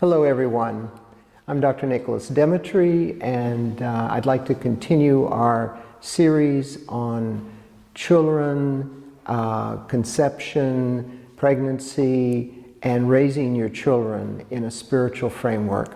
Hello everyone, I'm Dr. Nicholas Demetri, and I'd like to continue our series on children, conception, pregnancy, and raising your children in a spiritual framework.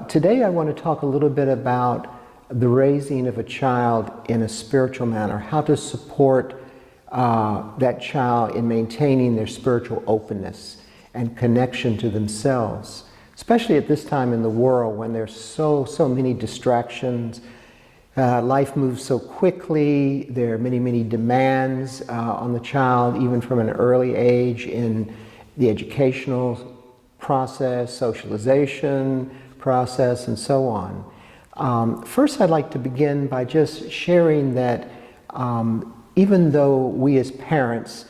Today I want to talk a little bit about the raising of a child in a spiritual manner, how to support that child in maintaining their spiritual openness and connection to themselves, especially at this time in the world when there's so many distractions. Life moves so quickly. There are many demands on the child, even from an early age in the educational process, socialization process, and so on. First, I'd like to begin by just sharing that even though we as parents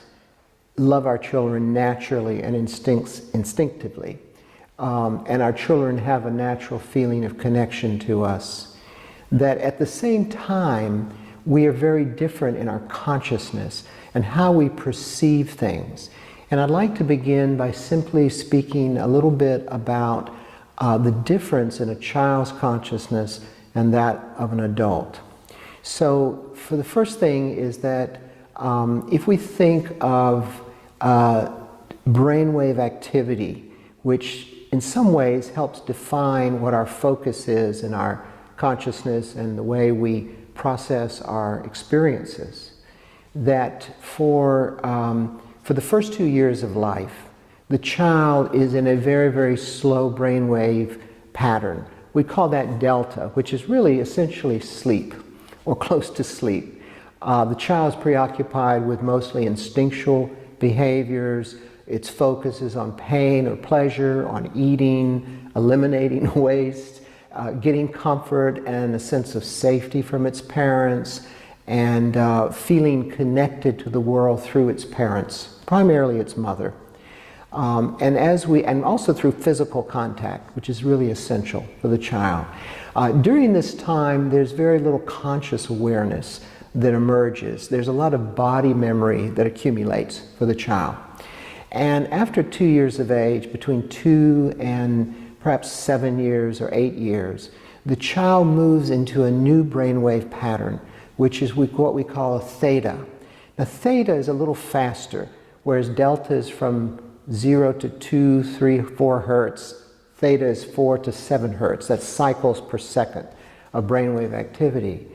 love our children naturally and instinctively, and our children have a natural feeling of connection to us, that at the same time we are very different in our consciousness and how we perceive things. And I'd like to begin by simply speaking a little bit about the difference in a child's consciousness and that of an adult. So for the first thing is that if we think of brainwave activity, which in some ways helps define what our focus is in our consciousness and the way we process our experiences, that for the first 2 years of life, the child is in a very slow brainwave pattern. We call that delta, which is really essentially sleep or close to sleep. The child is preoccupied with mostly instinctual behaviors. Its focus is on pain or pleasure, on eating, eliminating waste, getting comfort and a sense of safety from its parents, and feeling connected to the world through its parents, primarily its mother. And also through physical contact, which is really essential for the child. During this time, there's very little conscious awareness that emerges. There's a lot of body memory that accumulates for the child. And after 2 years of age, between 2 and perhaps 7 years or 8 years, the child moves into a new brainwave pattern, which is what we call a theta. Now theta is a little faster, whereas delta is from 0 to 2, 3, 4 hertz. Theta is 4 to 7 hertz. That's cycles per second of brainwave activity.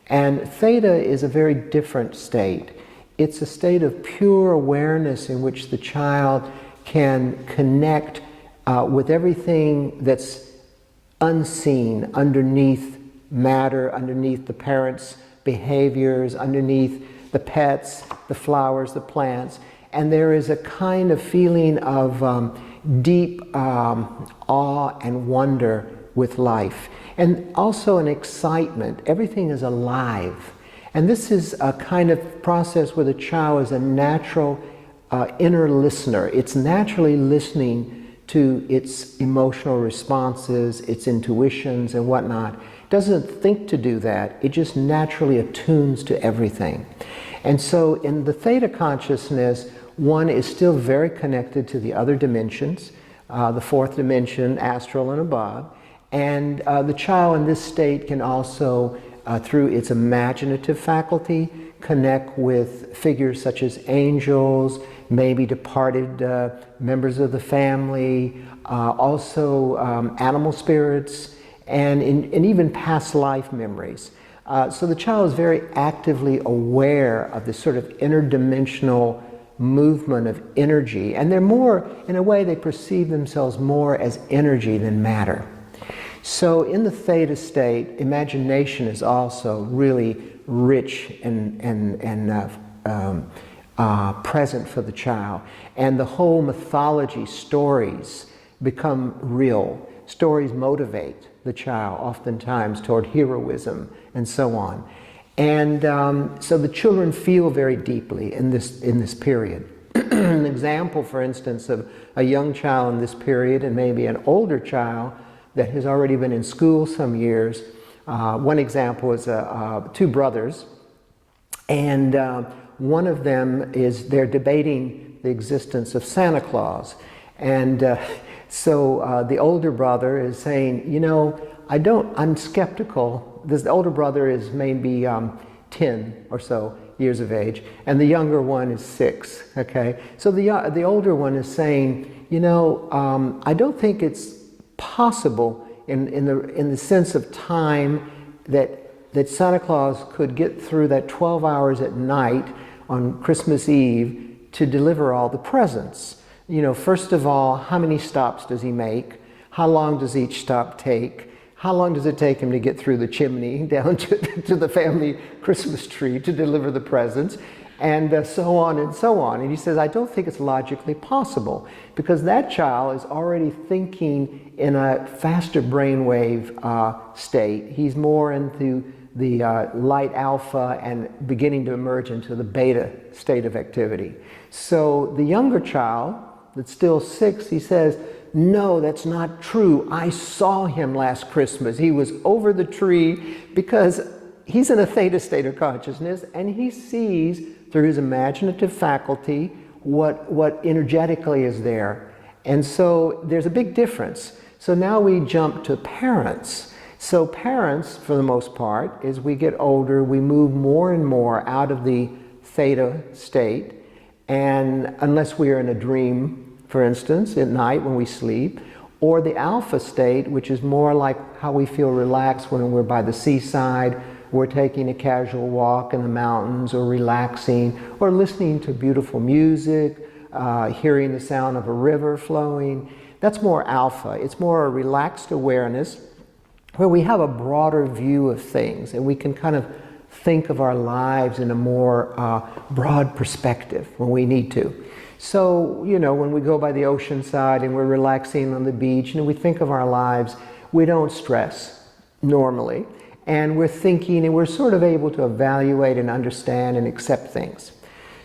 And theta is a very different state. It's a state of pure awareness in which the child can connect with everything that's unseen underneath matter, underneath the parents' behaviors, underneath the pets, the flowers, the plants. And there is a kind of feeling of deep awe and wonder with life. And also an excitement. Everything is alive. And this is a kind of process where the child is a natural inner listener. It's naturally listening to its emotional responses, its intuitions and whatnot. It doesn't think to do that. It just naturally attunes to everything. And so in the theta consciousness, one is still very connected to the other dimensions, the fourth dimension, astral and above. And the child in this state can also, through its imaginative faculty, connect with figures such as angels, maybe departed members of the family, also animal spirits, and even past life memories. So the child is very actively aware of this sort of interdimensional movement of energy, and they're more, in a way, they perceive themselves more as energy than matter. So in the theta state, imagination is also really rich and present for the child. And the whole mythology, stories become real. Stories motivate the child oftentimes toward heroism and so on. And so the children feel very deeply in this period. An example, for instance, of a young child in this period and maybe an older child that has already been in school some years. One example is two brothers, and one of them they're debating the existence of Santa Claus. And So the older brother is saying, you know, I'm skeptical. The older brother is maybe 10 or so years of age, and the younger one is 6, okay? So the older one is saying, you know, I don't think it's possible in the sense of time that Santa Claus could get through that 12 hours at night on Christmas Eve to deliver all the presents. You know, first of all, how many stops does he make? How long does each stop take? How long does it take him to get through the chimney down to the family Christmas tree to deliver the presents? And so on and so on. And he says, I don't think it's logically possible, because that child is already thinking in a faster brainwave state. He's more into the light alpha and beginning to emerge into the beta state of activity. So the younger child, that's still 6, he says, no, that's not true. I saw him last Christmas. He was over the tree, because he's in a theta state of consciousness, and he sees through his imaginative faculty what energetically is there. And so there's a big difference. So now we jump to parents. So parents, for the most part, as we get older, we move more and more out of the theta state, and unless we are in a dream, for instance, at night when we sleep, or the alpha state, which is more like how we feel relaxed when we're by the seaside, we're taking a casual walk in the mountains, or relaxing, or listening to beautiful music, hearing the sound of a river flowing. That's more alpha. It's more a relaxed awareness where we have a broader view of things, and we can kind of think of our lives in a more broad perspective when we need to. So, you know, when we go by the ocean side and we're relaxing on the beach and we think of our lives, we don't stress normally. And we're thinking, and we're sort of able to evaluate and understand and accept things.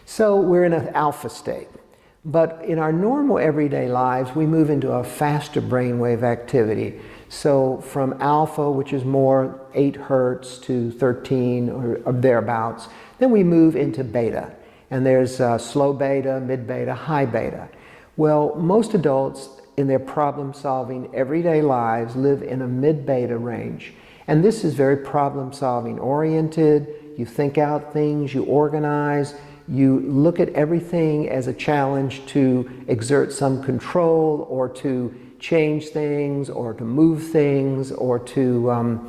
So we're in an alpha state. But in our normal everyday lives, we move into a faster brainwave activity. So from alpha, which is more 8 hertz to 13 or thereabouts, then we move into beta. And there's slow beta, mid beta, high beta. Well, most adults in their problem-solving everyday lives live in a mid beta range. And this is very problem-solving oriented. You think out things, you organize, you look at everything as a challenge to exert some control, or to change things, or to move things, or to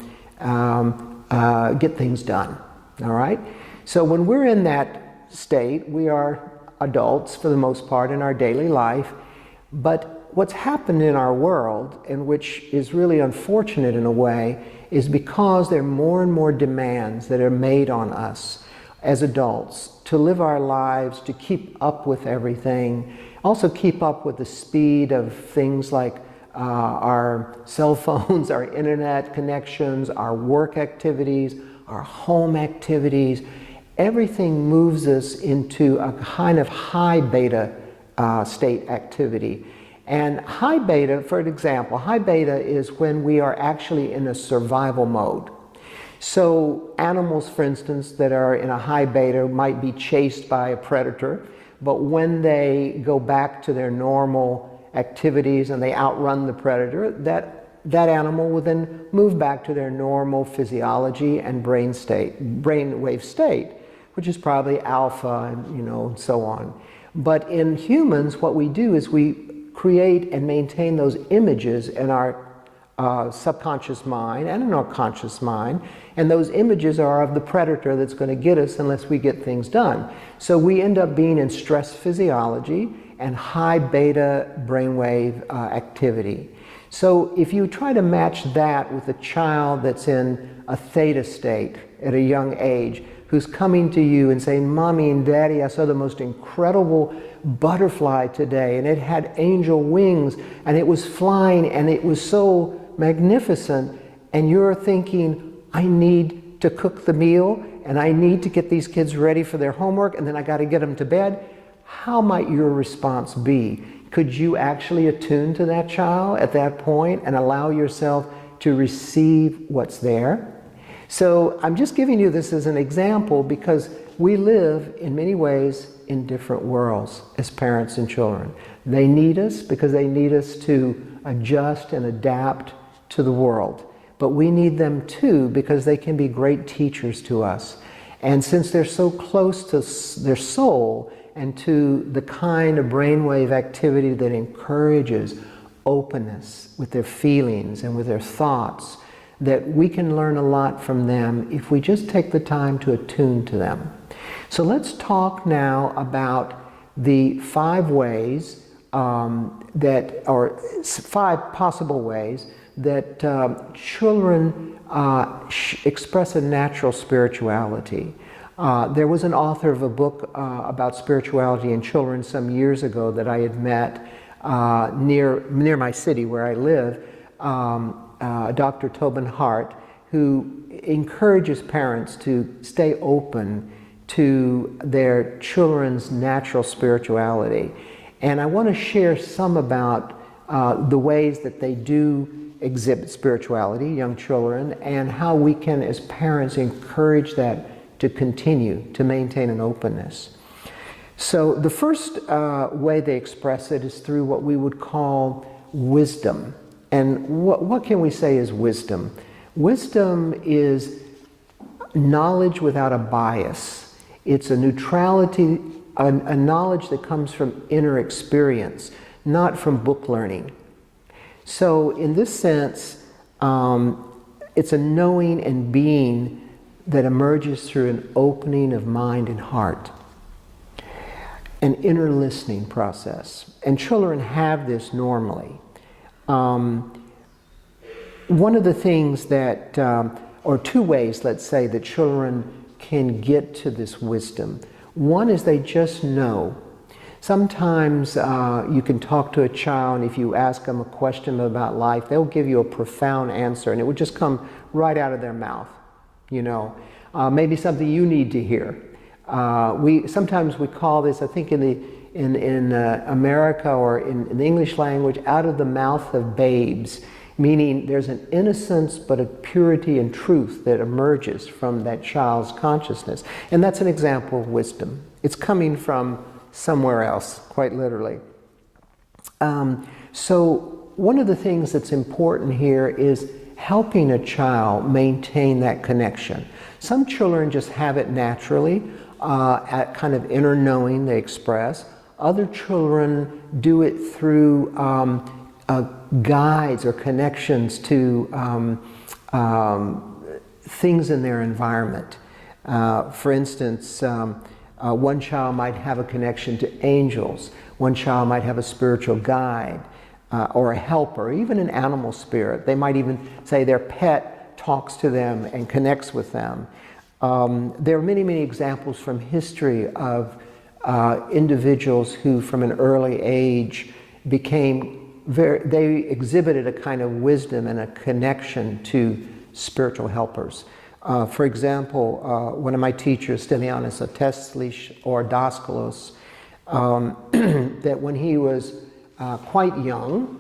get things done. All right? So when we're in that state, we are adults for the most part in our daily life, but what's happened in our world, and which is really unfortunate in a way, is because there are more and more demands that are made on us as adults to live our lives, to keep up with everything, also keep up with the speed of things like our cell phones, our internet connections, our work activities, our home activities. Everything moves us into a kind of high beta state activity. And high beta, for example, high beta is when we are actually in a survival mode. So animals, for instance, that are in a high beta might be chased by a predator, but when they go back to their normal activities and they outrun the predator, that animal will then move back to their normal physiology and brainwave state, which is probably alpha, and and so on. But in humans, what we do is we create and maintain those images in our subconscious mind and in our conscious mind, and those images are of the predator that's going to get us unless we get things done. So we end up being in stress physiology and high beta brainwave activity. So if you try to match that with a child that's in a theta state at a young age, who's coming to you and saying, Mommy and Daddy, I saw the most incredible butterfly today, and it had angel wings, and it was flying, and it was so magnificent, and you're thinking, I need to cook the meal, and I need to get these kids ready for their homework, and then I got to get them to bed. How might your response be? Could you actually attune to that child at that point and allow yourself to receive what's there? So I'm just giving you this as an example because we live in many ways in different worlds as parents and children. They need us because they need us to adjust and adapt to the world. But we need them too, because they can be great teachers to us. And since they're so close to their soul and to the kind of brainwave activity that encourages openness with their feelings and with their thoughts, that we can learn a lot from them if we just take the time to attune to them. So let's talk now about the 5 ways or 5 possible ways that children express a natural spirituality. There was an author of a book about spirituality in children some years ago that I had met near my city where I live, Dr. Tobin Hart, who encourages parents to stay open to their children's natural spirituality. And I want to share some about the ways that they do exhibit spirituality, young children, and how we can, as parents, encourage that to continue to maintain an openness. So the first way they express it is through what we would call wisdom. And what can we say is wisdom? Wisdom is knowledge without a bias. It's a neutrality, a knowledge that comes from inner experience, not from book learning. So in this sense, it's a knowing and being that emerges through an opening of mind and heart, an inner listening process. And children have this normally. One of the things that, or 2 ways, let's say, that children can get to this wisdom. One is they just know. Sometimes you can talk to a child, and if you ask them a question about life, they'll give you a profound answer, and it would just come right out of their mouth. You know, maybe something you need to hear. Sometimes we call this, I think in America or in the English language, out of the mouth of babes, meaning there's an innocence but a purity and truth that emerges from that child's consciousness. And that's an example of wisdom. It's coming from somewhere else, quite literally. So one of the things that's important here is helping a child maintain that connection. Some children just have it naturally, at kind of inner knowing they express. Other children do it through guides or connections to things in their environment. For instance, one child might have a connection to angels. One child might have a spiritual guide or a helper, even an animal spirit. They might even say their pet talks to them and connects with them. There are many, many examples from history of individuals who from an early age they exhibited a kind of wisdom and a connection to spiritual helpers. For example, one of my teachers, Stylianos Ateslis or Daskalos, that when he was quite young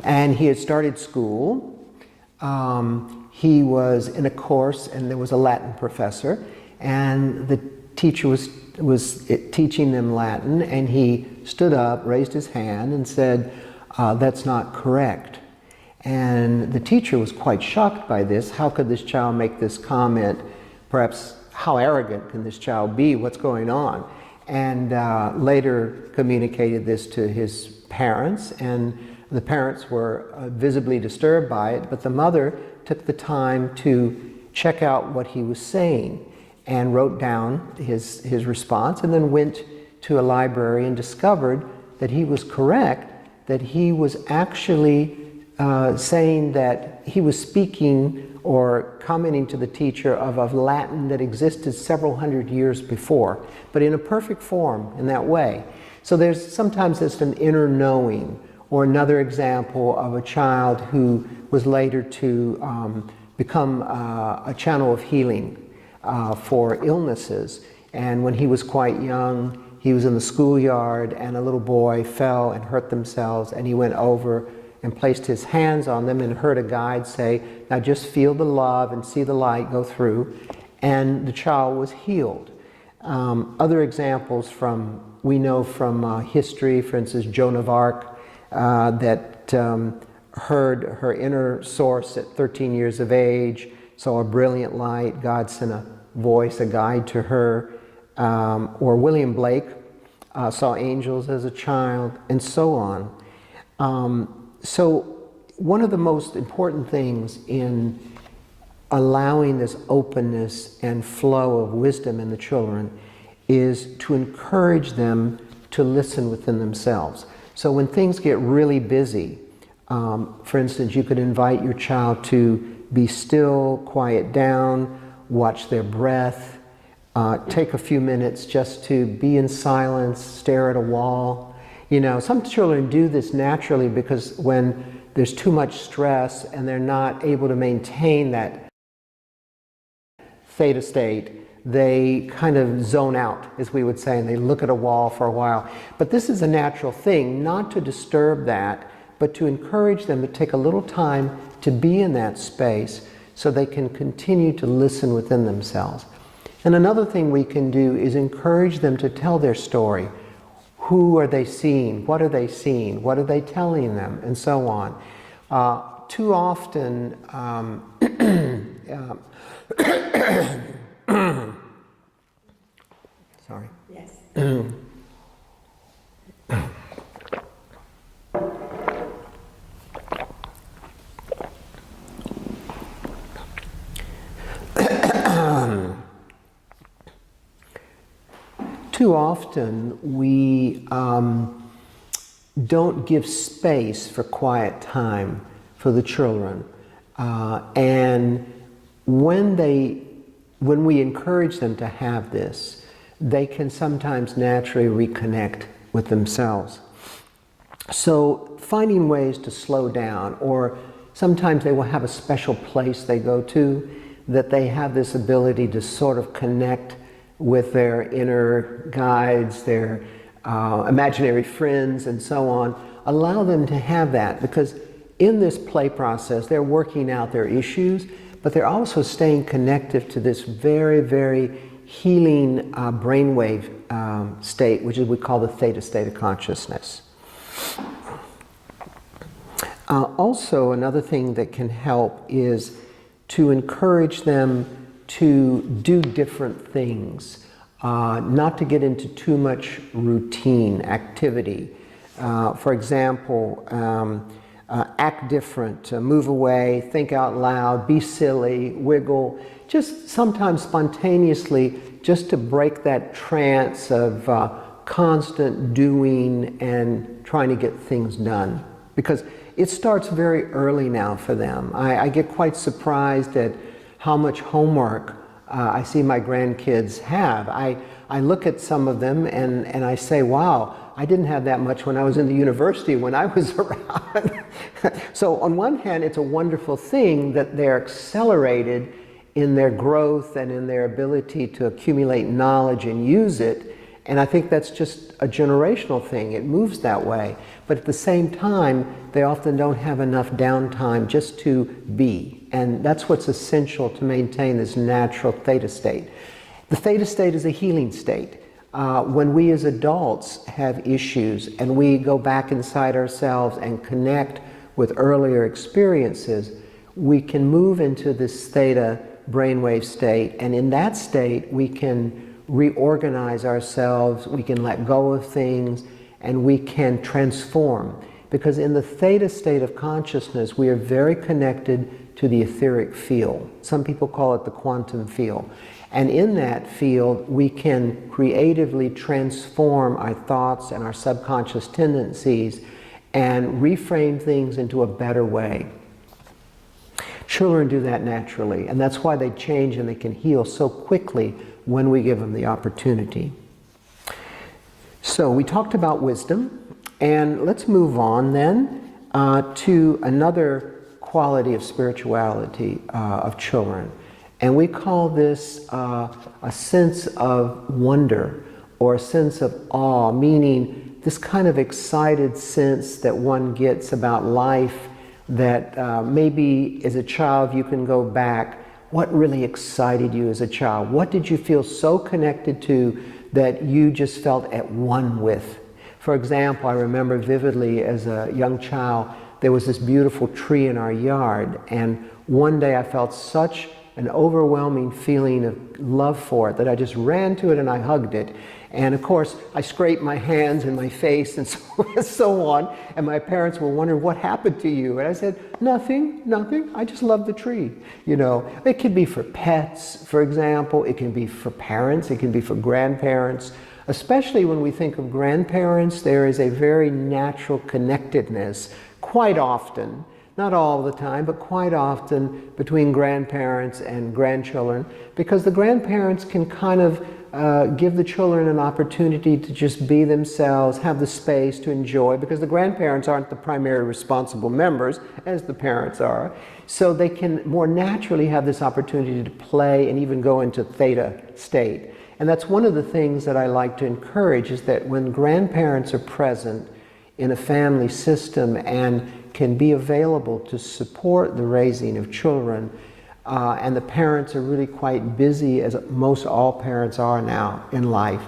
and he had started school, he was in a course and there was a Latin professor, and the teacher was teaching them Latin, and he stood up, raised his hand, and said, "That's not correct." And the teacher was quite shocked by this. How could this child make this comment? Perhaps, how arrogant can this child be? What's going on? And later communicated this to his parents, and the parents were visibly disturbed by it, but the mother took the time to check out what he was saying and wrote down his response, and then went to a library and discovered that he was correct, that he was actually saying that he was speaking or commenting to the teacher of Latin that existed several hundred years before, but in a perfect form in that way. So there's sometimes just an inner knowing, or another example of a child who was later to become a channel of healing for illnesses. And when he was quite young, he was in the schoolyard and a little boy fell and hurt themselves, and he went over and placed his hands on them and heard a guide say, "Now just feel the love and see the light go through," and the child was healed. Other examples we know from history, for instance, Joan of Arc, that heard her inner source at 13 years of age, saw a brilliant light, God sent a voice, a guide to her, or William Blake saw angels as a child, and so on. So one of the most important things in allowing this openness and flow of wisdom in the children is to encourage them to listen within themselves. So when things get really busy, for instance, you could invite your child to be still, quiet down, watch their breath, take a few minutes just to be in silence, stare at a wall. You know, some children do this naturally because when there's too much stress and they're not able to maintain that theta state, they kind of zone out, as we would say, and they look at a wall for a while. But this is a natural thing, not to disturb that, but to encourage them to take a little time to be in that space so they can continue to listen within themselves. And another thing we can do is encourage them to tell their story. Who are they seeing? What are they seeing? What are they telling them? And so on. Too often, sorry. Yes. Too often we don't give space for quiet time for the children, and when we encourage them to have this, they can sometimes naturally reconnect with themselves. So finding ways to slow down, or sometimes they will have a special place they go to that they have this ability to sort of connect with their inner guides, their imaginary friends, and so on. Allow them to have that, because in this play process, they're working out their issues, but they're also staying connected to this very, very healing brainwave state, which is we call the theta state of consciousness. Also, another thing that can help is to encourage them to do different things, not to get into too much routine activity. For example, act different, move away, think out loud, be silly, wiggle, just sometimes spontaneously, just to break that trance of constant doing and trying to get things done. Because it starts very early now for them. I get quite surprised at how much homework I see my grandkids have. I look at some of them and I say, wow, I didn't have that much when I was in the university when I was around. So on one hand, it's a wonderful thing that they're accelerated in their growth and in their ability to accumulate knowledge and use it. And I think that's just a generational thing. It moves that way. But at the same time, they often don't have enough downtime just to be. And that's what's essential to maintain this natural theta state. The theta state is a healing state. When we as adults have issues and we go back inside ourselves and connect with earlier experiences, we can move into this theta brainwave state. And in that state, we can reorganize ourselves, we can let go of things, and we can transform. Because in the theta state of consciousness, we are very connected to the etheric field. Some people call it the quantum field. And in that field, we can creatively transform our thoughts and our subconscious tendencies and reframe things into a better way. Children do that naturally, and that's why they change and they can heal so quickly when we give them the opportunity. So we talked about wisdom, and let's move on then to another quality of spirituality of children. And we call this a sense of wonder or a sense of awe, meaning this kind of excited sense that one gets about life that maybe as a child you can go back. What really excited you as a child? What did you feel so connected to that you just felt at one with? For example, I remember vividly as a young child, there was this beautiful tree in our yard, and one day I felt such an overwhelming feeling of love for it that I just ran to it and I hugged it. And of course, I scraped my hands and my face and so on, and my parents were wondering, what happened to you? And I said, nothing, nothing, I just love the tree. You know, it could be for pets, for example, it can be for parents, it can be for grandparents. Especially when we think of grandparents, there is a very natural connectedness, quite often, not all the time, but quite often between grandparents and grandchildren, because the grandparents can kind of give the children an opportunity to just be themselves, have the space to enjoy, because the grandparents aren't the primary responsible members, as the parents are. So they can more naturally have this opportunity to play and even go into theta state. And that's one of the things that I like to encourage, is that when grandparents are present in a family system and can be available to support the raising of children, and the parents are really quite busy, as most all parents are now in life,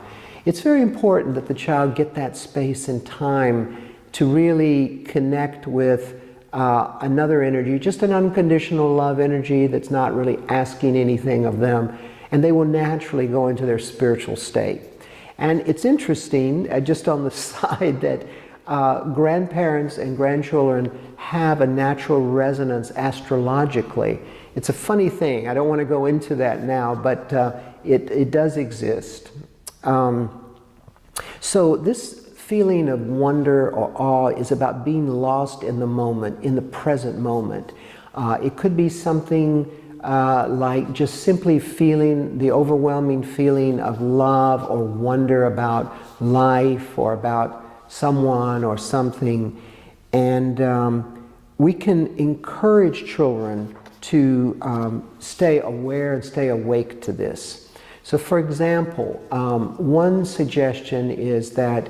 it's very important that the child get that space and time to really connect with another energy, just an unconditional love energy that's not really asking anything of them, and they will naturally go into their spiritual state. And it's interesting, just on the side, that grandparents and grandchildren have a natural resonance astrologically. It's a funny thing. I don't want to go into that now, but it does exist. So this feeling of wonder or awe is about being lost in the moment, in the present moment. It could be something like just simply feeling the overwhelming feeling of love or wonder about life or about someone or something. And we can encourage children to stay aware and stay awake to this. So for example, one suggestion is that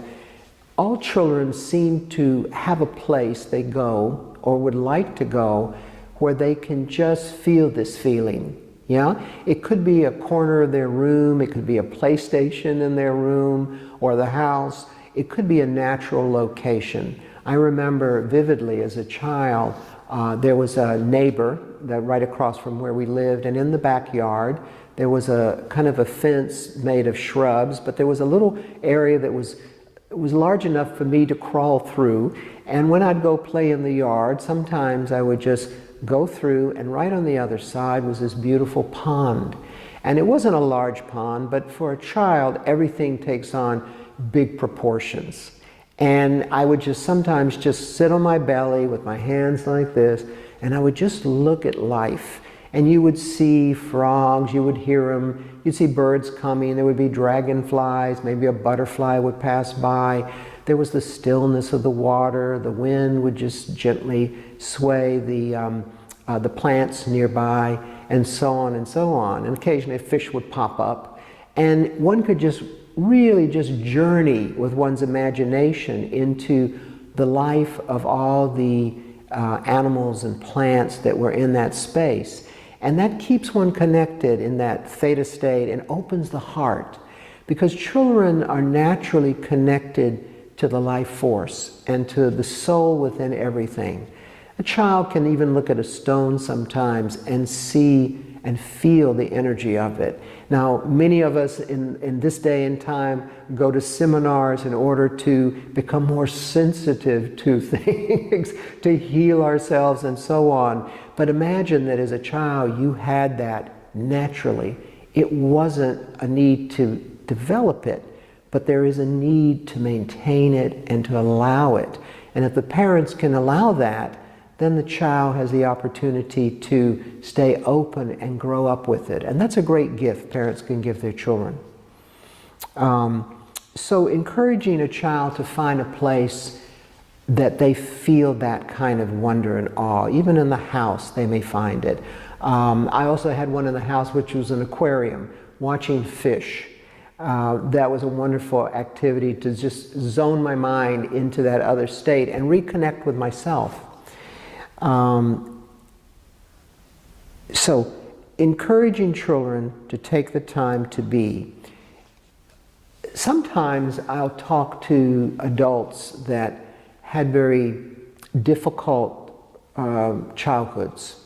all children seem to have a place they go or would like to go where they can just feel this feeling. Yeah? It could be a corner of their room, it could be a PlayStation in their room or the house, it could be a natural location. I remember vividly as a child, there was a neighbor that right across from where we lived, and in the backyard there was a kind of a fence made of shrubs, but there was a little area that was large enough for me to crawl through. And when I'd go play in the yard, sometimes I would just go through, and right on the other side was this beautiful pond. And it wasn't a large pond, but for a child, everything takes on big proportions. And I would just sometimes just sit on my belly with my hands like this, and I would just look at life. And you would see frogs, you would hear them, you'd see birds coming, there would be dragonflies, maybe a butterfly would pass by. There was the stillness of the water, the wind would just gently sway the plants nearby, and so on and so on. And occasionally a fish would pop up, and one could just really just journey with one's imagination into the life of all the animals and plants that were in that space. And that keeps one connected in that theta state and opens the heart, because children are naturally connected to the life force and to the soul within everything. A child can even look at a stone sometimes and see and feel the energy of it. Now, many of us in this day and time go to seminars in order to become more sensitive to things, to heal ourselves and so on. But imagine that as a child you had that naturally. It wasn't a need to develop it, but there is a need to maintain it and to allow it. And if the parents can allow that, then the child has the opportunity to stay open and grow up with it. And that's a great gift parents can give their children. So encouraging a child to find a place that they feel that kind of wonder and awe. Even in the house, they may find it. I also had one in the house which was an aquarium, watching fish. That was a wonderful activity to just zone my mind into that other state and reconnect with myself. So encouraging children to take the time to be. Sometimes I'll talk to adults that had very difficult childhoods.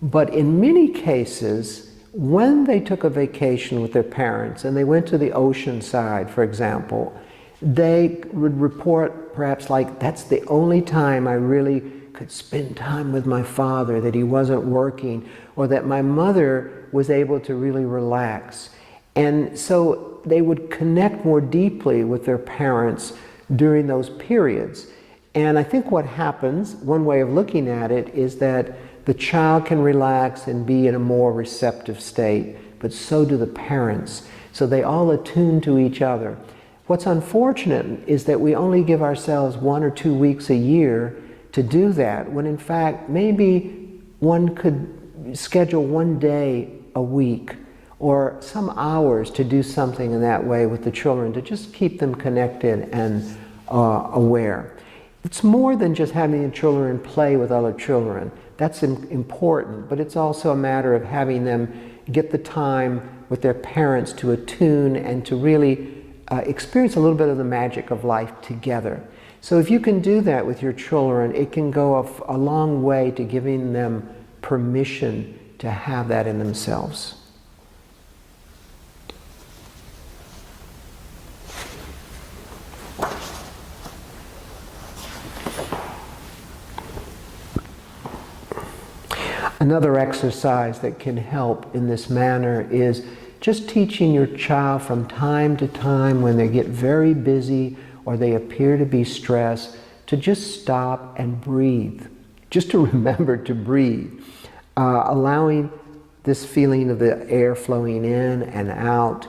But in many cases, when they took a vacation with their parents and they went to the ocean side, for example, they would report perhaps like, that's the only time I really could spend time with my father, that he wasn't working, or that my mother was able to really relax. And so they would connect more deeply with their parents during those periods. And I think what happens, one way of looking at it, is that the child can relax and be in a more receptive state, but so do the parents. So they all attune to each other. What's unfortunate is that we only give ourselves 1 or 2 weeks a year to do that, when in fact maybe one could schedule 1 day a week or some hours to do something in that way with the children, to just keep them connected and aware. It's more than just having the children play with other children. That's important, but it's also a matter of having them get the time with their parents to attune and to really experience a little bit of the magic of life together. So if you can do that with your children, it can go a long way to giving them permission to have that in themselves. Another exercise that can help in this manner is just teaching your child from time to time, when they get very busy or they appear to be stressed, to just stop and breathe. Just to remember to breathe. Allowing this feeling of the air flowing in and out.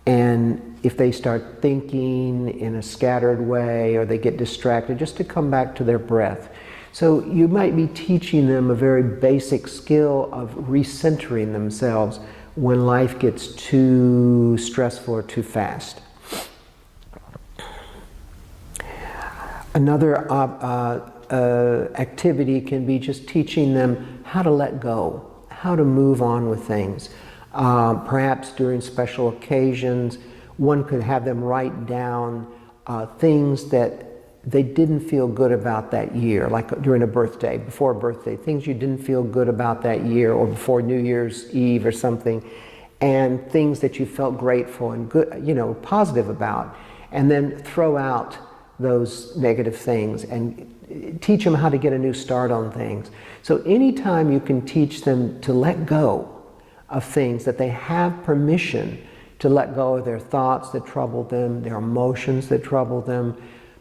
And if they start thinking in a scattered way or they get distracted, just to come back to their breath. So you might be teaching them a very basic skill of recentering themselves when life gets too stressful or too fast. Another activity can be just teaching them how to let go, how to move on with things. Perhaps during special occasions, one could have them write down things that they didn't feel good about that year, like during a birthday, before a birthday, things you didn't feel good about that year, or before New Year's Eve or something, and things that you felt grateful and good, positive about, and then throw out those negative things and teach them how to get a new start on things. So anytime you can teach them to let go of things, that they have permission to let go of their thoughts that trouble them, their emotions that trouble them,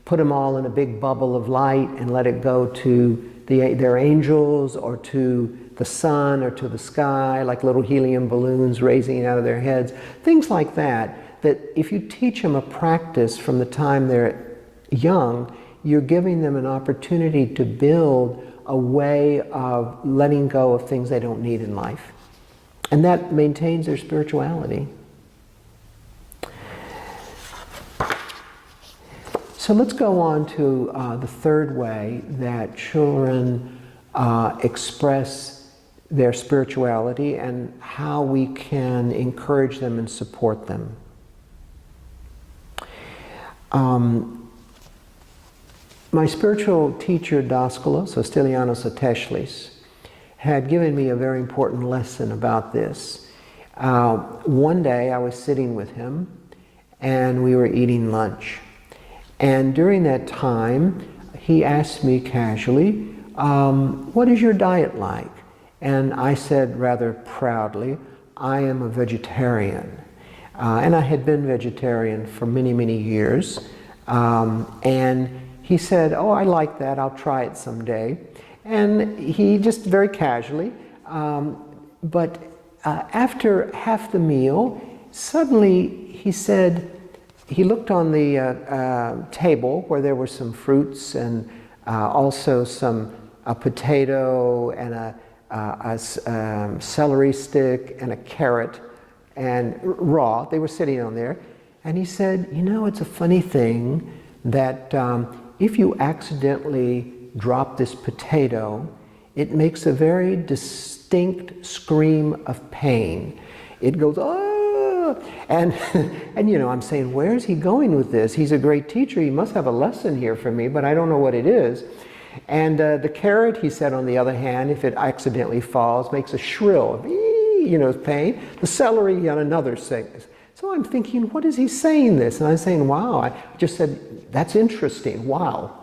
put them all in a big bubble of light and let it go to their angels or to the sun or to the sky, like little helium balloons raising out of their heads. Things like that, that if you teach them a practice from the time they're young, you're giving them an opportunity to build a way of letting go of things they don't need in life. And that maintains their spirituality. So let's go on to the third way that children express their spirituality and how we can encourage them and support them. My spiritual teacher, Daskalos, Stilianos Ateshlis, had given me a very important lesson about this. One day I was sitting with him and we were eating lunch. And during that time, he asked me casually, what is your diet like? And I said rather proudly, I am a vegetarian. And I had been vegetarian for many, many years. And he said, oh, I like that, I'll try it someday. And he just very casually, but after half the meal, suddenly he said, he looked on the table where there were some fruits and also a potato and a celery stick and a carrot, and raw. They were sitting on there. And he said, it's a funny thing that if you accidentally drop this potato, it makes a very distinct scream of pain. It goes, oh! And, and I'm saying, where is he going with this? He's a great teacher. He must have a lesson here for me, but I don't know what it is. And the carrot, he said, on the other hand, if it accidentally falls, makes a shrill, pain. The celery on another sings. So I'm thinking, what is he saying this? And I'm saying, wow. I just said, that's interesting. Wow,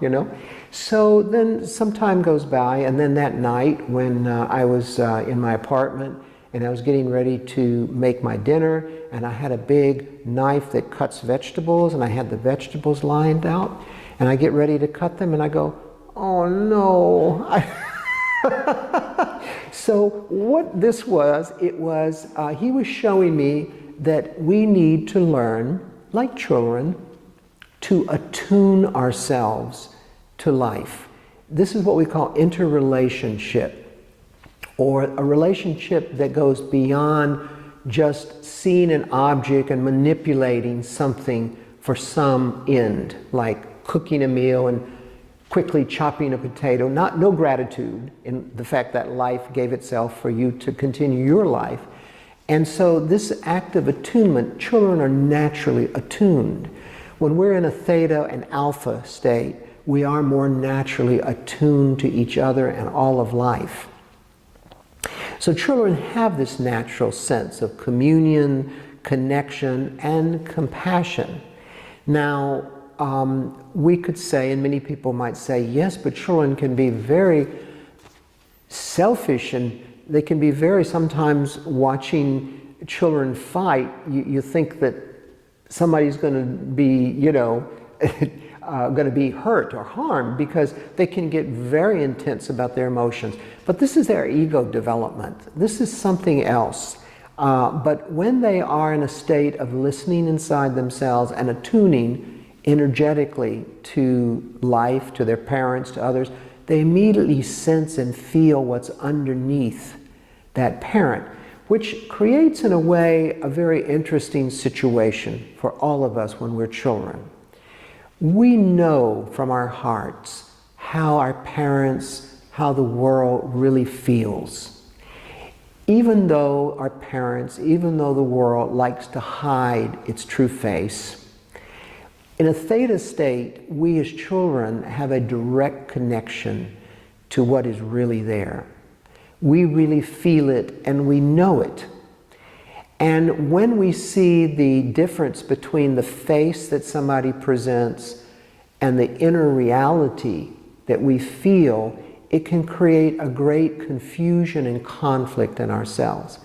So then some time goes by, and then that night when I was in my apartment and I was getting ready to make my dinner, and I had a big knife that cuts vegetables, and I had the vegetables lined out, and I get ready to cut them, and I go, oh no. So what this was, he was showing me that we need to learn, like children, to attune ourselves to life. This is what we call interrelationship, or a relationship that goes beyond just seeing an object and manipulating something for some end, like cooking a meal and quickly chopping a potato. No gratitude in the fact that life gave itself for you to continue your life. And so this act of attunement, children are naturally attuned. When we're in a theta and alpha state, we are more naturally attuned to each other and all of life. So children have this natural sense of communion, connection, and compassion. Now, we could say, and many people might say, yes, but children can be very selfish, and they can be very, sometimes watching children fight, you think that somebody's going to be, going to be hurt or harmed, because they can get very intense about their emotions. But this is their ego development. This is something else. But when they are in a state of listening inside themselves and attuning energetically to life, to their parents, to others, they immediately sense and feel what's underneath that parent, which creates, in a way, a very interesting situation for all of us when we're children. We know from our hearts how our parents, how the world really feels. Even though our parents, even though the world likes to hide its true face, in a theta state, we as children have a direct connection to what is really there. We really feel it and we know it. And when we see the difference between the face that somebody presents and the inner reality that we feel, it can create a great confusion and conflict in ourselves.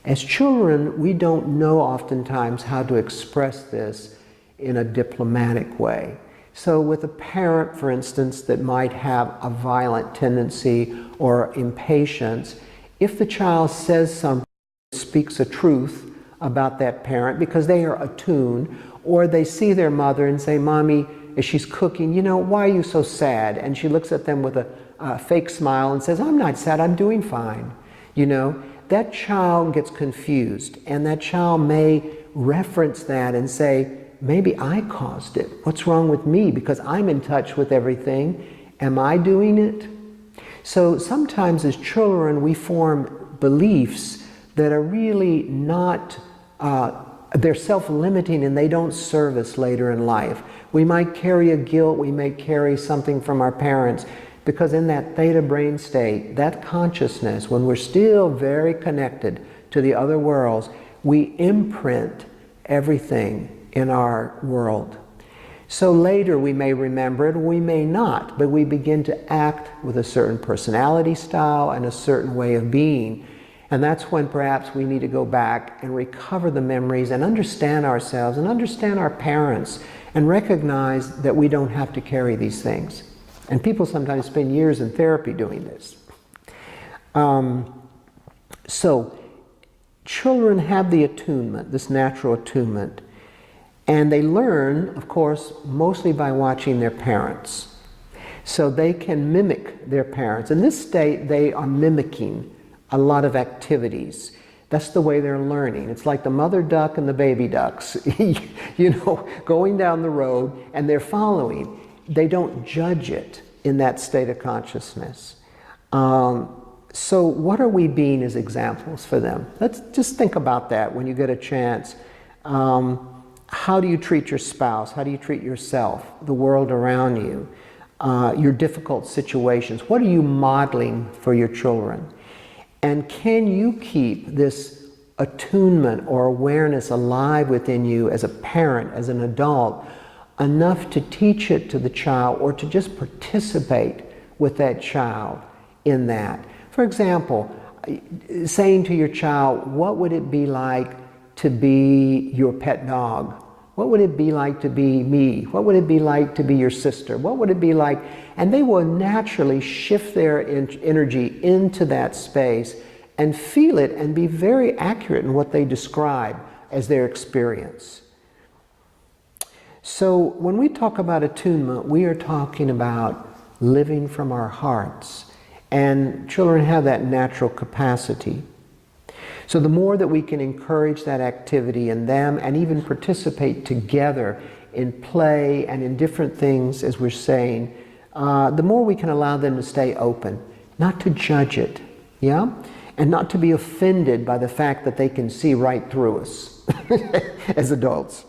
As children, we don't know oftentimes how to express this in a diplomatic way. So with a parent, for instance, that might have a violent tendency or impatience, if the child says something, speaks a truth about that parent because they are attuned, or they see their mother and say, Mommy, as she's cooking, why are you so sad? And she looks at them with a fake smile and says, I'm not sad, I'm doing fine. That child gets confused, and that child may reference that and say, maybe I caused it. What's wrong with me? Because I'm in touch with everything. Am I doing it? So sometimes as children, we form beliefs that are really not, they're self-limiting, and they don't serve us later in life. We might carry a guilt, we may carry something from our parents, because in that theta brain state, that consciousness, when we're still very connected to the other worlds, we imprint everything in our world. So later we may remember it, or we may not, but we begin to act with a certain personality style and a certain way of being. And that's when perhaps we need to go back and recover the memories and understand ourselves and understand our parents and recognize that we don't have to carry these things. And people sometimes spend years in therapy doing this. So children have the attunement, this natural attunement. And they learn, of course, mostly by watching their parents. So they can mimic their parents. In this state, they are mimicking a lot of activities. That's the way they're learning. It's like the mother duck and the baby ducks, going down the road, and they're following. They don't judge it in that state of consciousness. So what are we being as examples for them? Let's just think about that when you get a chance. How do you treat your spouse? How do you treat yourself, the world around you, your difficult situations? What are you modeling for your children? And can you keep this attunement or awareness alive within you as a parent, as an adult, enough to teach it to the child or to just participate with that child in that? For example, saying to your child, what would it be like to be your pet dog? What would it be like to be me? What would it be like to be your sister? What would it be like? And they will naturally shift their energy into that space and feel it and be very accurate in what they describe as their experience. So when we talk about attunement, we are talking about living from our hearts. And children have that natural capacity. So the more that we can encourage that activity in them and even participate together in play and in different things, as we're saying, the more we can allow them to stay open, not to judge it, yeah? And not to be offended by the fact that they can see right through us as adults.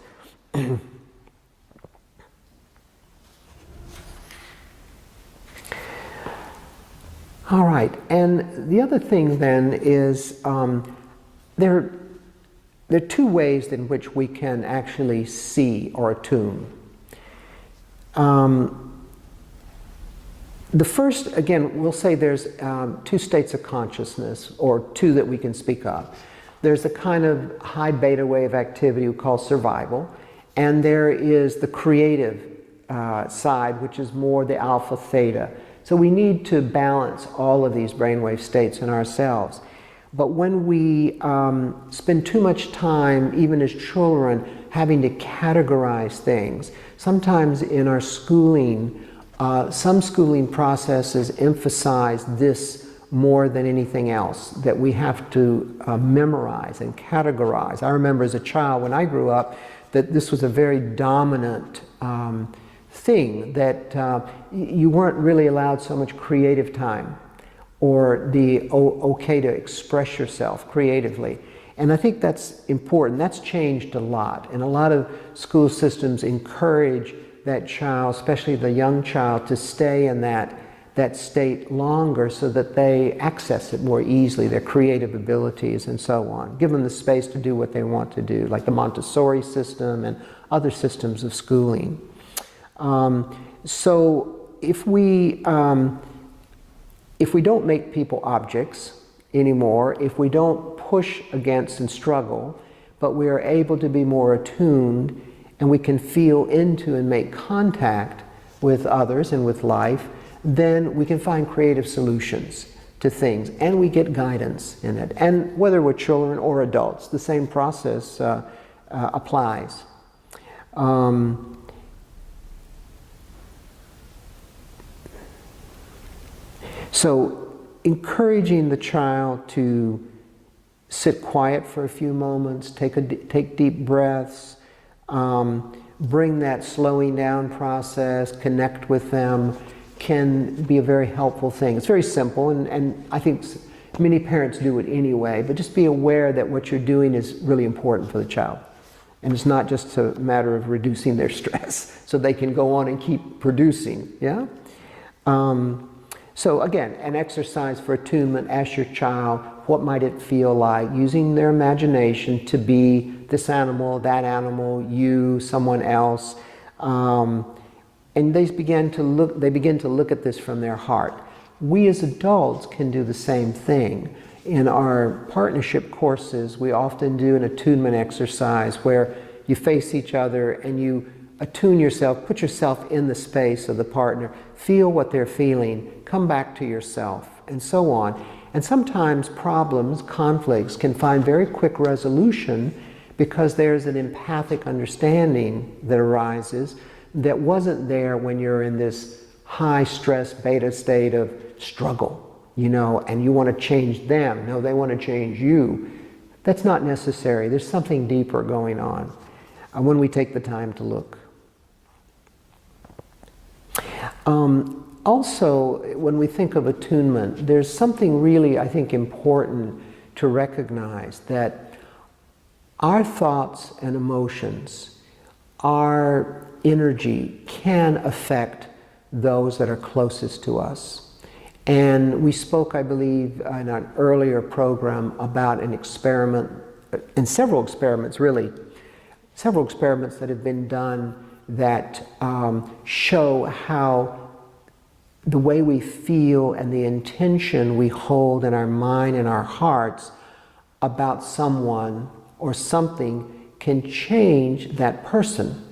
All right, and the other thing then is there are two ways in which we can actually see or attune. The first, again, we'll say there's two states of consciousness, or two that we can speak of. There's a kind of high beta way of activity we call survival, and there is the creative side, which is more the alpha theta. So we need to balance all of these brainwave states in ourselves. But when we spend too much time, even as children, having to categorize things, sometimes in our schooling, some schooling processes emphasize this more than anything else, that we have to memorize and categorize. I remember as a child, when I grew up, that this was a very dominant thing, that you weren't really allowed so much creative time or the okay to express yourself creatively. And I think that's important. That's changed a lot. And a lot of school systems encourage that child, especially the young child, to stay in that state longer so that they access it more easily, their creative abilities and so on. Give them the space to do what they want to do, like the Montessori system and other systems of schooling. So if we don't make people objects anymore, if we don't push against and struggle, but we are able to be more attuned and we can feel into and make contact with others and with life, then we can find creative solutions to things and we get guidance in it. And whether we're children or adults, the same process applies. So encouraging the child to sit quiet for a few moments, take deep breaths, bring that slowing down process, connect with them, can be a very helpful thing. It's very simple, and I think many parents do it anyway, but just be aware that what you're doing is really important for the child. And it's not just a matter of reducing their stress so they can go on and keep producing, yeah? So again, an exercise for attunement. Ask your child, what might it feel like, using their imagination to be this animal, that animal, you, someone else. And they begin to look at this from their heart. We as adults can do the same thing. In our partnership courses, we often do an attunement exercise where you face each other and you attune yourself, put yourself in the space of the partner, feel what they're feeling, come back to yourself, and so on. And sometimes problems, conflicts, can find very quick resolution because there's an empathic understanding that arises that wasn't there when you're in this high stress beta state of struggle, and you want to change them. No, they want to change you. That's not necessary. There's something deeper going on when we take the time to look. Also, when we think of attunement, there's something really, I think, important to recognize, that Our thoughts and emotions, our energy can affect those that are closest to us. And we spoke, I believe, in an earlier program about an experiment, and several experiments really, several experiments that have been done that show how the way we feel and the intention we hold in our mind and our hearts about someone or something can change that person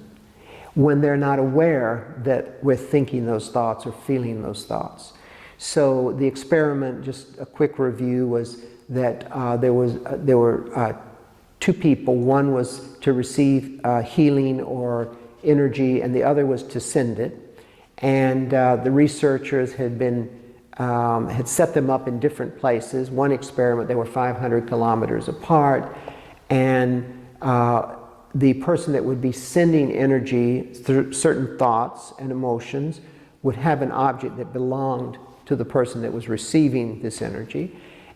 when they're not aware that we're thinking those thoughts or feeling those thoughts. So the experiment, just a quick review, was that there were two people. One was to receive healing or energy, and the other was to send it. And the researchers had set them up in different places. One experiment, they were 500 kilometers apart, and the person that would be sending energy through certain thoughts and emotions would have an object that belonged to the person that was receiving this energy.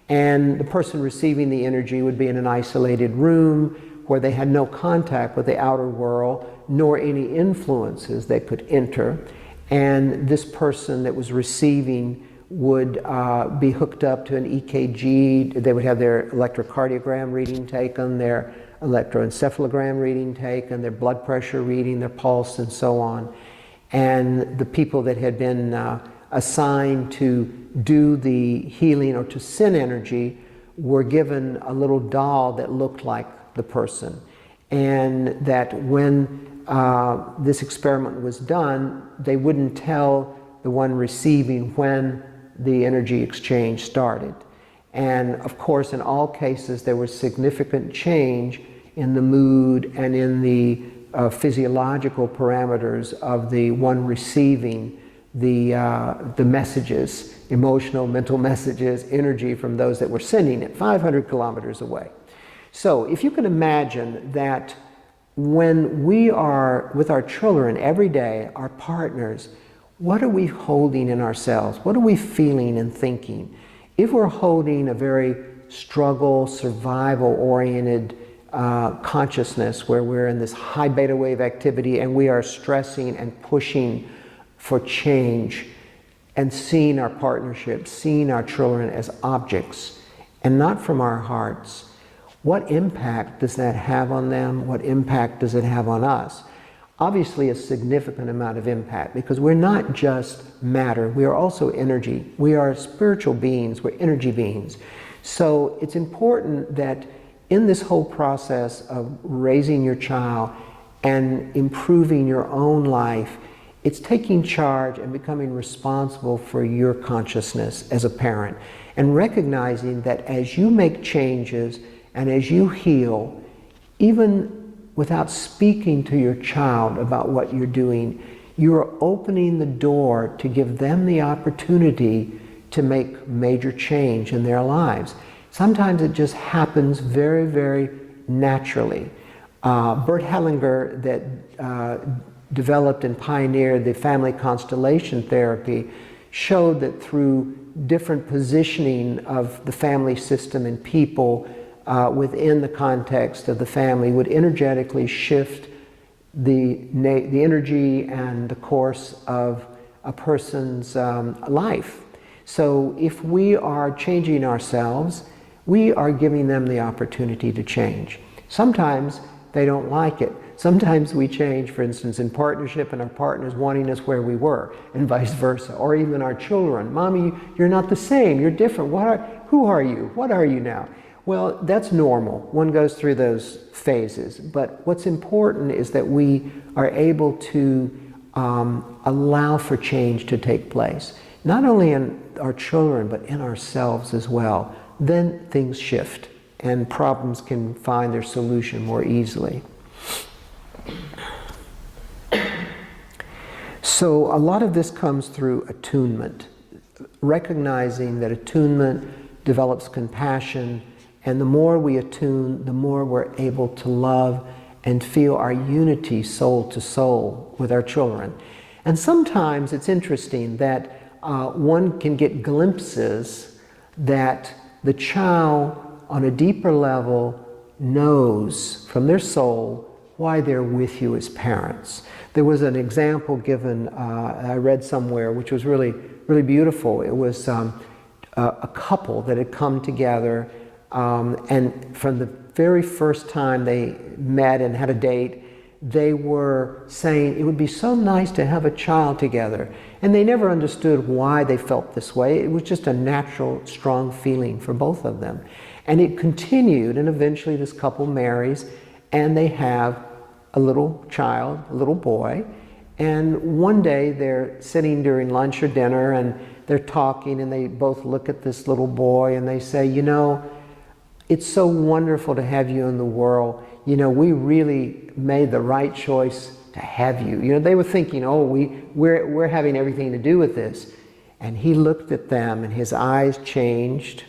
And the person receiving the energy would be in an isolated room where they had no contact with the outer world, nor any influences they could enter. And this person that was receiving would be hooked up to an EKG. They would have their electrocardiogram reading taken, their electroencephalogram reading taken, their blood pressure reading, their pulse, and so on. And the people that had been assigned to do the healing or to send energy were given a little doll that looked like the person. And that when this experiment was done, they wouldn't tell the one receiving when the energy exchange started. And of course, in all cases, there was significant change in the mood and in the physiological parameters of the one receiving the messages, emotional, mental messages, energy from those that were sending it 500 kilometers away. So if you can imagine that when we are with our children every day, our partners, what are we holding in ourselves? What are we feeling and thinking? If we're holding a very struggle, survival-oriented consciousness where we're in this high beta wave activity and we are stressing and pushing for change and seeing our partnership, seeing our children as objects and not from our hearts, what impact does that have on them? What impact does it have on us? Obviously a significant amount of impact, because we're not just matter, we are also energy. We are spiritual beings, we're energy beings. So it's important that in this whole process of raising your child and improving your own life, it's taking charge and becoming responsible for your consciousness as a parent, and recognizing that as you make changes and as you heal, even without speaking to your child about what you're doing, you're opening the door to give them the opportunity to make major change in their lives. Sometimes it just happens very, very naturally. Bert Hellinger, that developed and pioneered the family constellation therapy, showed that through different positioning of the family system and people within the context of the family would energetically shift the energy and the course of a person's life. So if we are changing ourselves, we are giving them the opportunity to change. Sometimes they don't like it. Sometimes we change, for instance, in partnership, and our partner's wanting us where we were, and vice versa. Or even our children. Mommy, you're not the same, you're different. Who are you? What are you now? Well, that's normal. One goes through those phases. But what's important is that we are able to allow for change to take place. Not only in our children, but in ourselves as well. Then things shift, and problems can find their solution more easily. So a lot of this comes through attunement, recognizing that attunement develops compassion, and the more we attune, the more we're able to love and feel our unity soul to soul with our children. And sometimes it's interesting that one can get glimpses that the child on a deeper level knows from their soul why they're with you as parents. There was an example given, I read somewhere, which was really, really beautiful. It was a couple that had come together, and from the very first time they met and had a date, they were saying it would be so nice to have a child together. And they never understood why they felt this way. It was just a natural, strong feeling for both of them. And it continued, and eventually this couple marries, and they have a little child, a little boy. And one day they're sitting during lunch or dinner, and they're talking, and they both look at this little boy, and they say, you know, it's so wonderful to have you in the world. You know, we really made the right choice to have you. You know, they were thinking, oh, we're having everything to do with this. And he looked at them, and his eyes changed,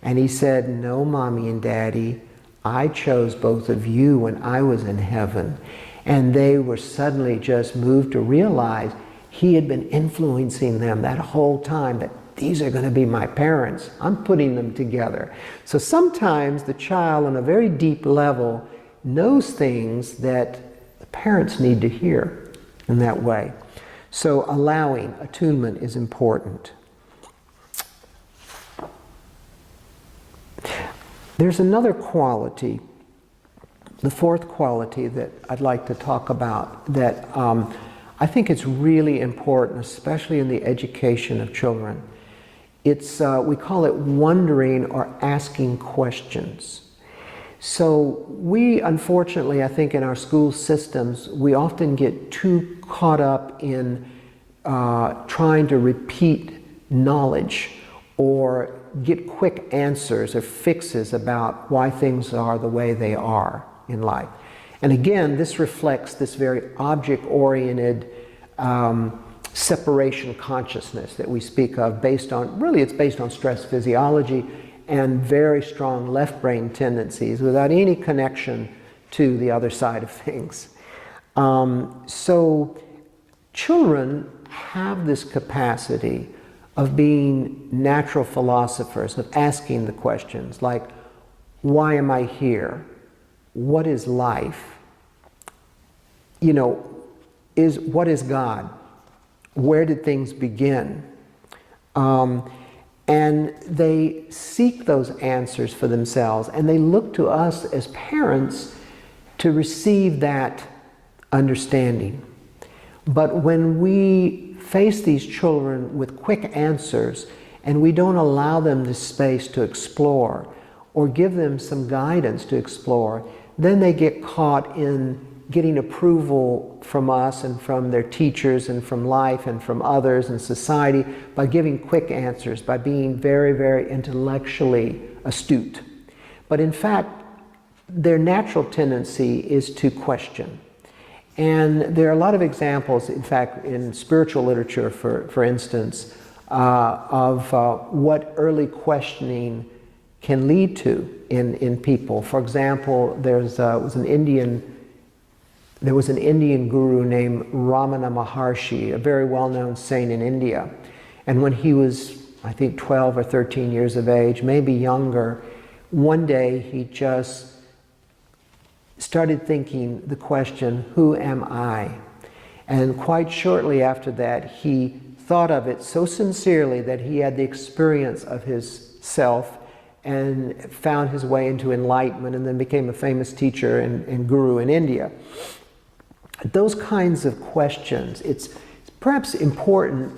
and he said, no, Mommy and Daddy, I chose both of you when I was in heaven. And they were suddenly just moved to realize he had been influencing them that whole time, that these are going to be my parents. I'm putting them together. So sometimes the child on a very deep level knows things that the parents need to hear in that way. So allowing attunement is important. There's another quality, the fourth quality that I'd like to talk about that I think it's really important, especially in the education of children. It's, we call it wondering or asking questions. So we, unfortunately, I think in our school systems, we often get too caught up in trying to repeat knowledge or get quick answers or fixes about why things are the way they are in life. And again, this reflects this very object-oriented separation consciousness that we speak of, based on, really it's based on stress physiology and very strong left brain tendencies without any connection to the other side of things. So children have this capacity of being natural philosophers, of asking the questions like, why am I here? What is life? You know, what is God? Where did things begin? And they seek those answers for themselves, and they look to us as parents to receive that understanding. But when we face these children with quick answers, and we don't allow them the space to explore, or give them some guidance to explore, then they get caught in getting approval from us and from their teachers and from life and from others and society by giving quick answers, by being very, very intellectually astute. But in fact, their natural tendency is to question. And there are a lot of examples, in fact, in spiritual literature, for instance, of what early questioning can lead to in people. For example, there was an Indian guru named Ramana Maharshi, a very well-known saint in India. And when he was, I think, 12 or 13 years of age, maybe younger, one day he just started thinking the question, who am I? And quite shortly after that, he thought of it so sincerely that he had the experience of his self and found his way into enlightenment, and then became a famous teacher and guru in India. Those kinds of questions, it's perhaps important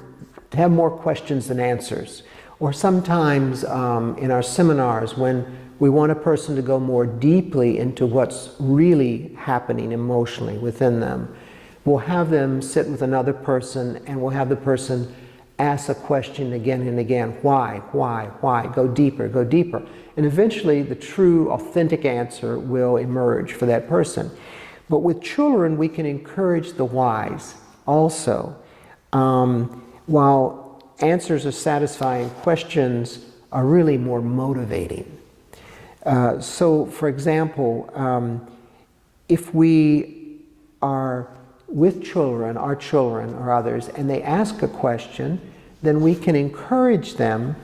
to have more questions than answers. Or sometimes in our seminars, when we want a person to go more deeply into what's really happening emotionally within them, we'll have them sit with another person, and we'll have the person ask a question again and again. Why? Go deeper, go deeper. And eventually the true, authentic answer will emerge for that person. But with children, we can encourage the whys also. While answers are satisfying, questions are really more motivating. So, for example, if we are with children, our children or others, and they ask a question, then we can encourage them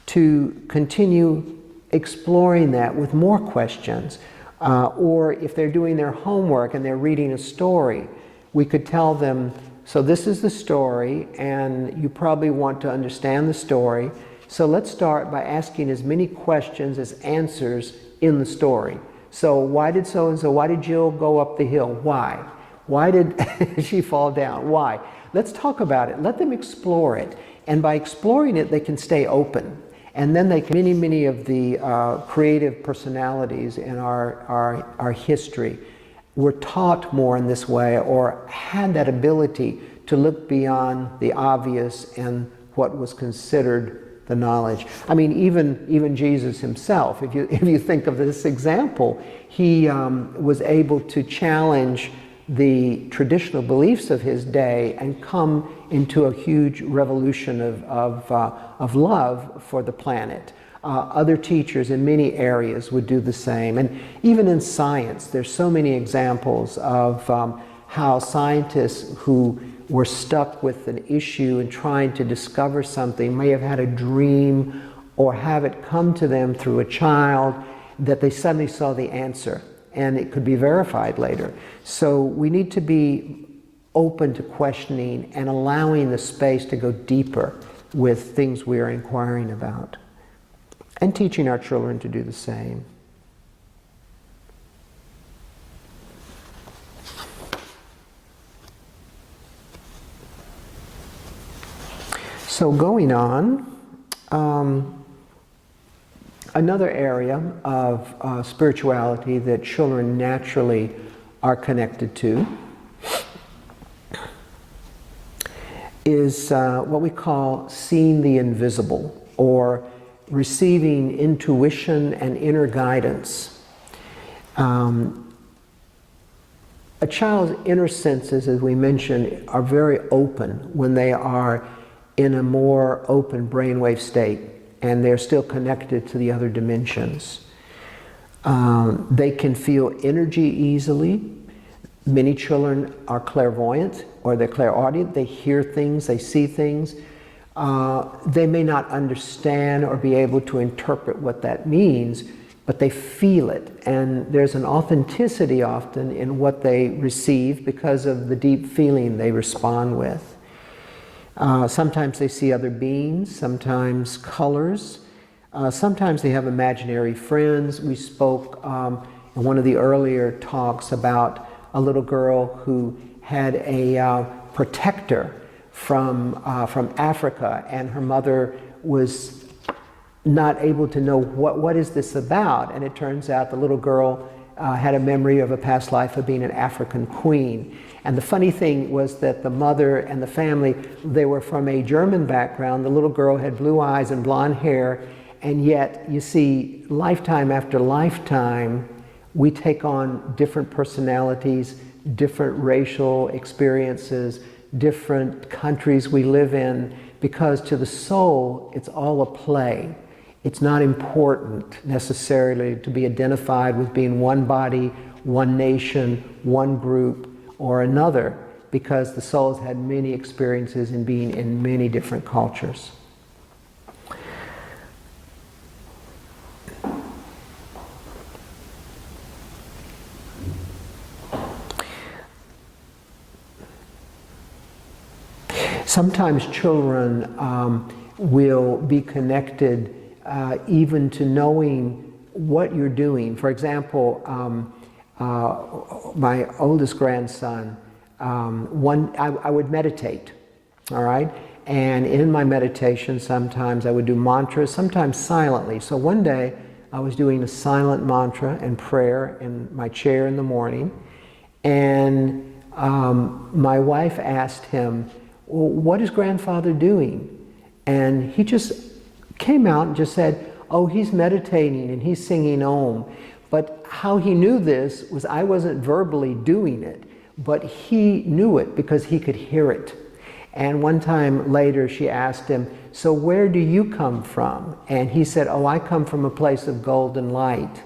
to continue exploring that with more questions. Or if they're doing their homework and they're reading a story, we could tell them, so this is the story, and you probably want to understand the story. So let's start by asking as many questions as answers in the story. So why did so-and-so, why did Jill go up the hill? Why? Why did she fall down? Why? Let's talk about it. Let them explore it. And by exploring it, they can stay open. And then they can, many of the creative personalities in our history were taught more in this way, or had that ability to look beyond the obvious and what was considered the knowledge. I mean, even Jesus himself, if you think of this example, he was able to challenge the traditional beliefs of his day and come into a huge revolution of love for the planet. Other teachers in many areas would do the same. And even in science, there's so many examples of how scientists who were stuck with an issue and trying to discover something may have had a dream or have it come to them through a child that they suddenly saw the answer, and it could be verified later. So we need to be open to questioning and allowing the space to go deeper with things we are inquiring about, and teaching our children to do the same. So going on, another area of spirituality that children naturally are connected to is what we call seeing the invisible, or receiving intuition and inner guidance. A child's inner senses, as we mentioned, are very open when they are in a more open brainwave state, and they're still connected to the other dimensions. They can feel energy easily. Many children are clairvoyant, or they're clairaudient. They hear things, they see things. They may not understand or be able to interpret what that means, but they feel it. And there's an authenticity often in what they receive because of the deep feeling they respond with. Sometimes they see other beings, sometimes colors, sometimes they have imaginary friends. We spoke in one of the earlier talks about a little girl who had a protector from Africa, and her mother was not able to know what is this about, and it turns out the little girl had a memory of a past life of being an African queen. And the funny thing was that the mother and the family, they were from a German background. The little girl had blue eyes and blonde hair, and yet, you see, lifetime after lifetime, we take on different personalities, different racial experiences, different countries we live in, because to the soul, it's all a play. It's not important necessarily to be identified with being one body, one nation, one group, or another, because the soul has had many experiences in being in many different cultures. Sometimes children will be connected even to knowing what you're doing. For example, my oldest grandson, I would meditate, all right? And in my meditation, sometimes I would do mantras, sometimes silently. So one day, I was doing a silent mantra and prayer in my chair in the morning, and my wife asked him, well, what is grandfather doing? And he just came out and just said, oh, he's meditating and he's singing Om. But how he knew this was I wasn't verbally doing it, but he knew it because he could hear it. And one time later she asked him, so where do you come from? And he said, oh, I come from a place of golden light.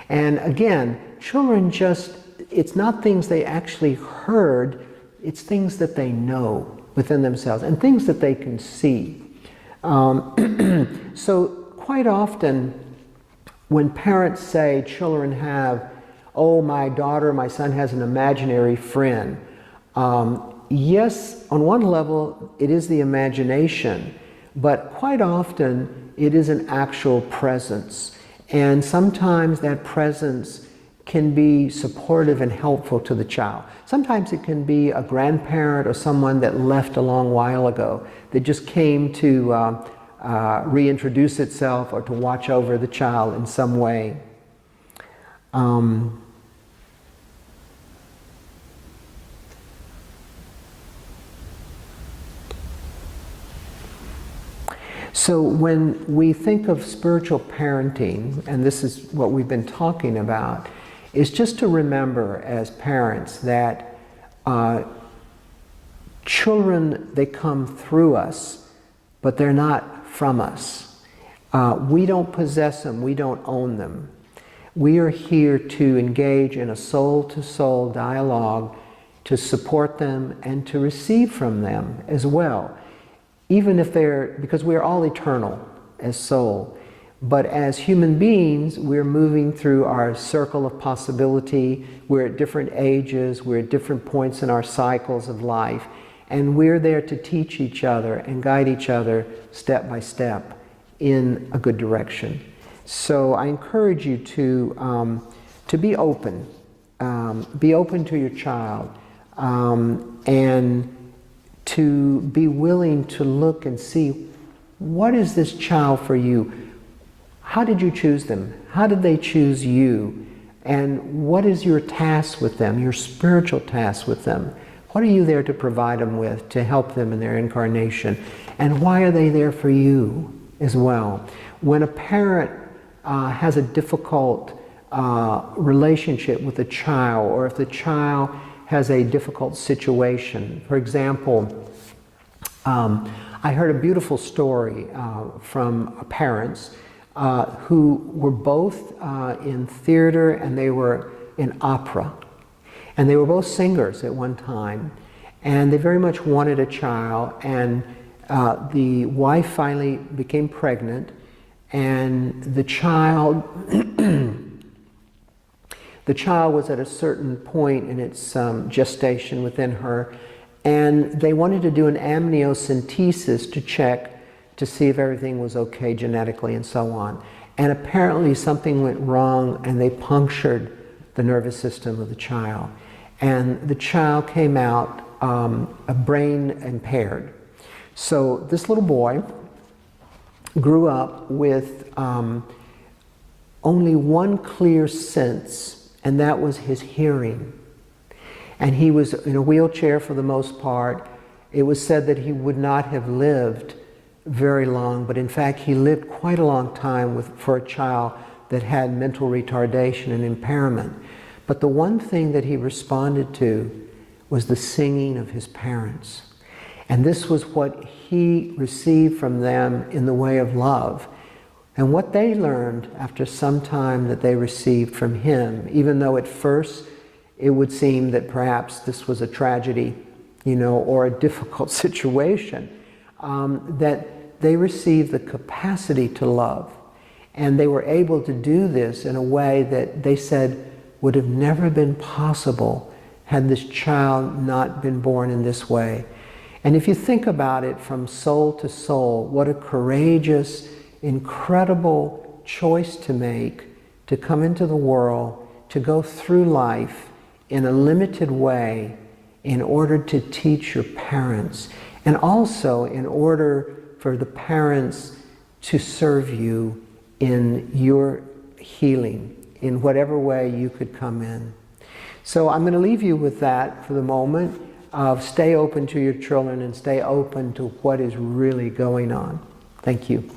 And again, children just, it's not things they actually heard, it's things that they know within themselves and things that they can see. So quite often when parents say children have oh, my daughter, my son has an imaginary friend. Yes, on one level, it is the imagination, but quite often it is an actual presence. And sometimes that presence can be supportive and helpful to the child. Sometimes it can be a grandparent or someone that left a long while ago that just came to reintroduce itself or to watch over the child in some way. So when we think of spiritual parenting, and this is what we've been talking about, is just to remember as parents that children, they come through us, but they're not from us. We don't possess them, we don't own them. We are here to engage in a soul-to-soul dialogue to support them and to receive from them as well. Even if because we are all eternal as soul, but as human beings, we're moving through our circle of possibility. We're at different ages, we're at different points in our cycles of life, and we're there to teach each other and guide each other step by step in a good direction. So I encourage you to be open to your child, and to be willing to look and see, what is this child for you? How did you choose them? How did they choose you? And what is your task with them, your spiritual task with them? What are you there to provide them with, to help them in their incarnation? And why are they there for you as well? When a parent has a difficult relationship with a child, or if the child has a difficult situation. For example, I heard a beautiful story from parents who were both in theater and they were in opera. And they were both singers at one time. And they very much wanted a child. And the wife finally became pregnant. And the child the child was at a certain point in its gestation within her, and they wanted to do an amniocentesis to check to see if everything was okay genetically and so on. And apparently something went wrong and they punctured the nervous system of the child. And the child came out brain impaired. So this little boy grew up with only one clear sense, and that was his hearing. And he was in a wheelchair for the most part. It was said that he would not have lived very long, but in fact he lived quite a long time for a child that had mental retardation and impairment. But the one thing that he responded to was the singing of his parents. And this was what he received from them in the way of love. And what they learned after some time that they received from him, even though at first it would seem that perhaps this was a tragedy, or a difficult situation, that they received the capacity to love. And they were able to do this in a way that they said would have never been possible had this child not been born in this way. And if you think about it from soul to soul, what a courageous, incredible choice to make, to come into the world, to go through life in a limited way in order to teach your parents, and also in order for the parents to serve you in your healing, in whatever way you could come in. So I'm going to leave you with that for the moment, of stay open to your children and stay open to what is really going on. Thank you.